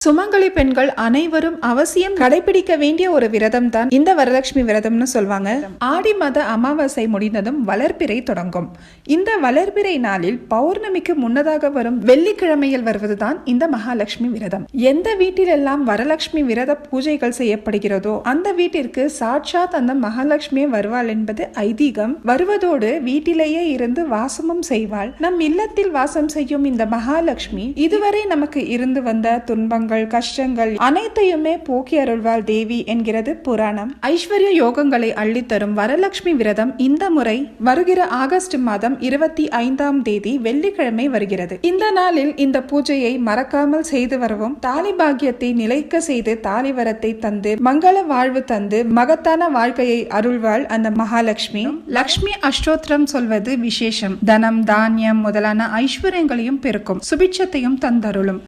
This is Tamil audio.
சுமங்கலி பெண்கள் அனைவரும் அவசியம் கடைபிடிக்க வேண்டிய ஒரு விரதம் தான் இந்த வரலட்சுமி விரதம்னு சொல்வாங்க. ஆடி மத அமாவாசை முடிந்ததும் வளர்பிறை தொடங்கும். இந்த வளர்பிறை நாளில் பௌர்ணமிக்கு முன்னதாக வரும் வெள்ளிக்கிழமையில் வருவதுதான் இந்த மகாலட்சுமி விரதம். எந்த வீட்டிலெல்லாம் வரலட்சுமி விரத பூஜைகள் செய்யப்படுகிறதோ அந்த வீட்டிற்கு சாட்சாத் அந்த மகாலட்சுமி வருவாள் என்பது ஐதீகம். வருவதோடு வீட்டிலேயே இருந்து வாசமும் செய்வாள். நம் இல்லத்தில் வாசம் செய்யும் இந்த மகாலட்சுமி இதுவரை நமக்கு இருந்து வந்த துன்பங்கள் கஷ்டங்கள் அனைத்தையுமே போக்கி அருள்வாள் தேவி என்கிறது புராணம். ஐஸ்வர்ய யோகங்களை அள்ளித்தரும் வரலட்சுமி விரதம் இந்த முறை வருகிற ஆகஸ்ட் மாதம் 25ஆம் தேதி வெள்ளிக்கிழமை வருகிறது. இந்த நாளில் இந்த பூஜையை மறக்காமல் செய்து வரவும், தாலி பாக்கியத்தை நிலைக்க செய்து தாலி வரத்தை தந்து மங்கள வாழ்வு தந்து மகத்தான வாழ்க்கையை அருள்வாள் அந்த மகாலட்சுமி. லக்ஷ்மி அஷ்டோத்திரம் சொல்வது விசேஷம். தனம் தானியம் முதலான ஐஸ்வர்யங்களையும் பெருக்கும், சுபிட்சத்தையும் தந்தருளும்.